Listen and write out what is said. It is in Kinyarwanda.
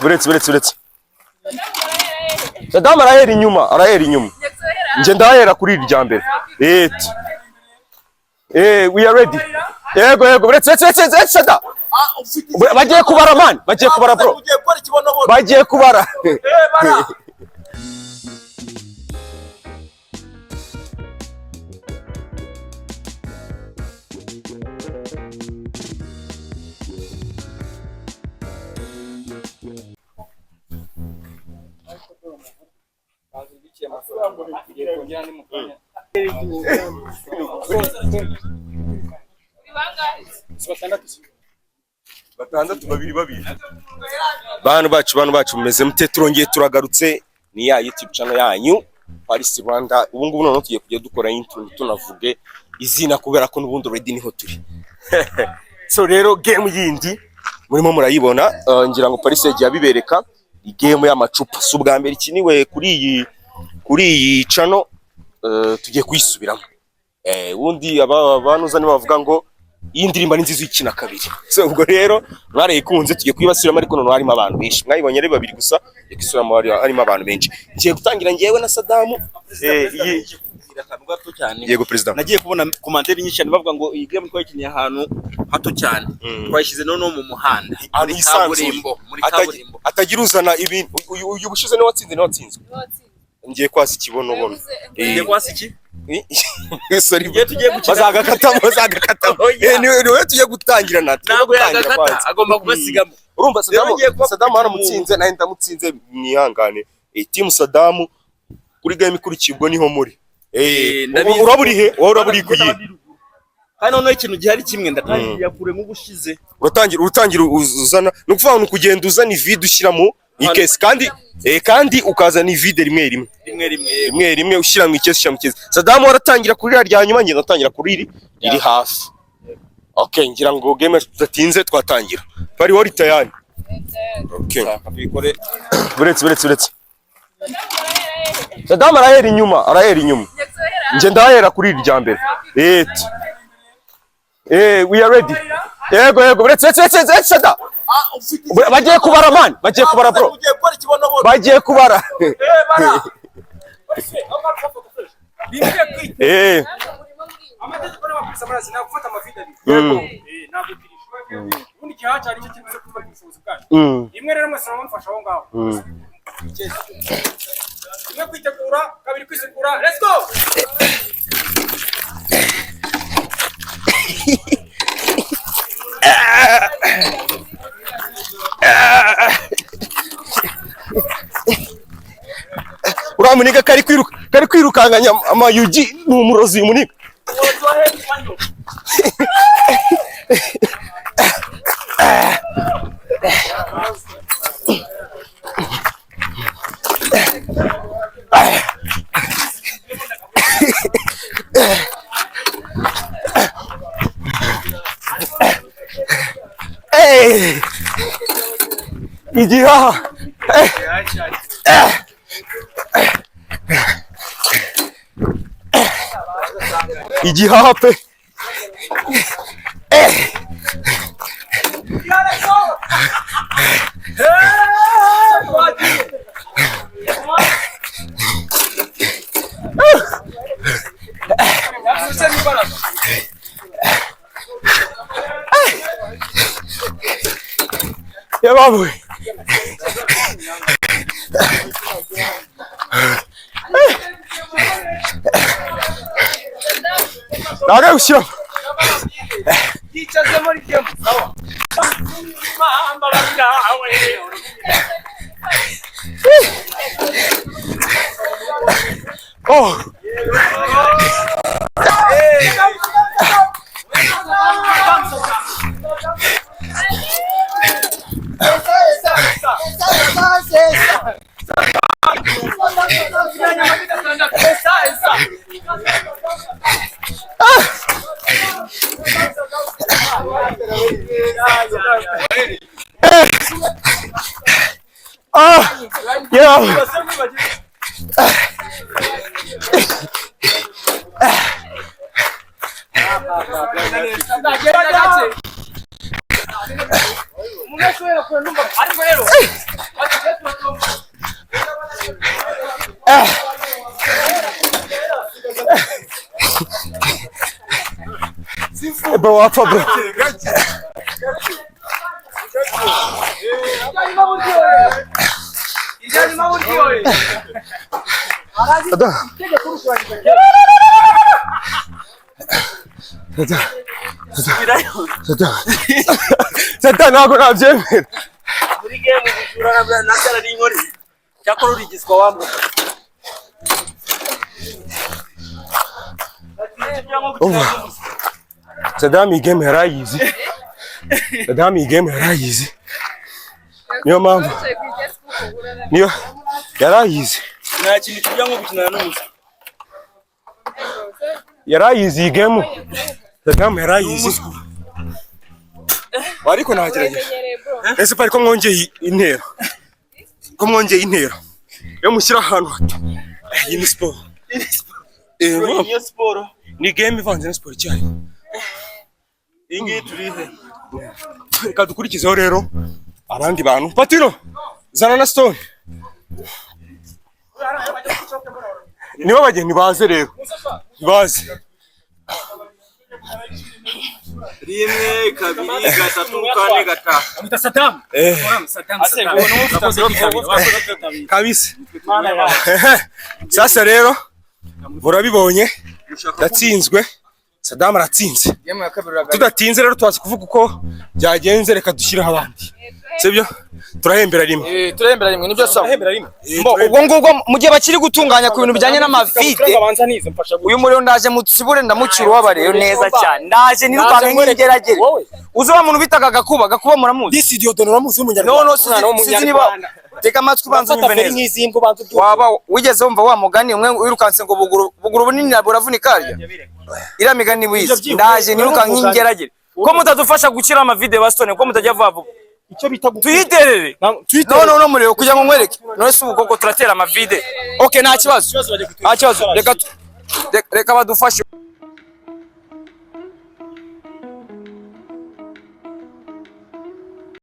Buretse. Saddam arahera inyuma. Nje ndahera kuri iri rya mbere. We are ready. Yego, buretse Saddam. Bagiye kubara man, bro. Bagiye kubara. Batandatu babiri. Bantu bacu mumeze mute? Turongeye turagarutse ni ya YouTube channel yanyu Paris Rwanda. Ubu ngubu none tugiye kujya dukora intro tunavuge izina kubera ko n'ubundi already niho turi. So rero game yindi murimo murayibona, ngira ngo Paris yagiye abibereka game y'amacupa. So ubwa mbere ikiniwe kuri iyi channel, tugiye kuyisubiramo. Ubundi abanuza ni bavuga ngo iyi ndirimbo ni nziza ikina kabiri. So ubwo rero mwarayikunze tugiye kuyibasubiramo, ariko none harimo abantu benshi. Mwayibonye ari babiri gusa, yakisubiramo harimo abantu benshi. Ngiye gutangira ngewe na Saddam. Gato cyane. Yego president. Nagiye kubona commentaire nyinshi cyane bavuga ngo iyi game twayikiniye ahantu hato cyane. Twayishyize none mu muhanda. Muri kaburimbo. Atagira uzana ibintu. Uyu bushize ne watsinze. Ngiye kwasi kibono. Ngiye kwasi iki? Sorry. Tugiye gukina. Bazagakatamo. Niwe tugiye gutangira natwe. Ntabwo yagakata, agomba kubasigamo. Urumva Saddam haramutsinze naye ndamutsinze, mwihangane. Team Saddam kuri game ikurikiye ubwo niho muri. Uraburihe? Wowe uraburi kuyihe? Hano no ikintu gihari kimwe ndatangiye kure mu bushize. Urutangira uzana no kuvuga ngo kugenda uzana ivide ushyiramo ikesi kandi ukazana ivide rimwe ushyira mu ikesi. Saddam waratangira kuri rya nyuma, ngenda natangira kuri iri hafi. Okay, ngira ngo game tudatinze twatangira. Pari wari tayari? Okay. Buretse. Saddam arahera inyuma. Nje ndahera kuri iri rya mbere. We are ready. Yego, buretse Saddam. Bagiye kubara man, bro. Bagiye kubara. Let's go. Uramuniga kari kwirukanganya amayugi n'umurozi umuniga. Igihaha. Igihaha pe. Ya babu. Naga ushyiramo. Yicaze muri game. Sawa. Mamba bakawe. Oh. Yeah. Bro, wapfa bro. Sata ntabwo nabyemera. Muri game ujura nabyara n'inkori. Cyakora urigizwa wamwe. Saddam game yarayizi. Saddam game yarayizi. Niyo mpamvu. Niyo yarayizi. Nta kintu kijya nko gukina n'umusa. Yarayizi game. Saddam yarayizi. Ariko nagerageje. Ese pariko mwongeye intero. Ko mwongeye intero. Yo mushyira ahantu hato. Iyi ni sport. Iyo sport ni game ivanze na sport cyane. Ingi turihe. Reka dukurikizeho rero abandi bantu. Patiro zana na Stone. Niba bageni baze rero. Baze. Rimwe, kabiri, gatatu, kane, gatanu. Amita Saddam. Saddam. Kabisa. Sasa rero murabibonye yatsinzwe. Saddam aratsinze. Tudatinze rero twazi kuvuga uko byagenze, reka dushyiraho abandi. Sibyo? Turahembera rimwe. Turahembera rimwe nibyo sawa. Ubwo ngubwo mu gihe bakiri gutunganya ku bintu bijyanye n'amavide, uyu muriro ndaje mutsibure ndamucyura wabareyo neza cyane. Ndaje nirukanka nk'ingeragere. Uzi wa muntu bitaga gakuba muramuzi? This idiot nuramuzi w'umunyarwanda. No, sinzi niba teka amatwi ubanza unyumve neza. Waba wigeze wumva wa mugani umwe wirukanse ngo buguru bunini buravunika arya? Ira migani wize. Ndaje nirukanka nk'ingeragere. Ko mutadufasha gukira amavide bastone, ko mutajya vuba. Icyo bita tuyiterere. No muriro kugira ngo nkwereke. None se ubu koko turatera amavide. Okay, nta kibazo. Reka badufashe.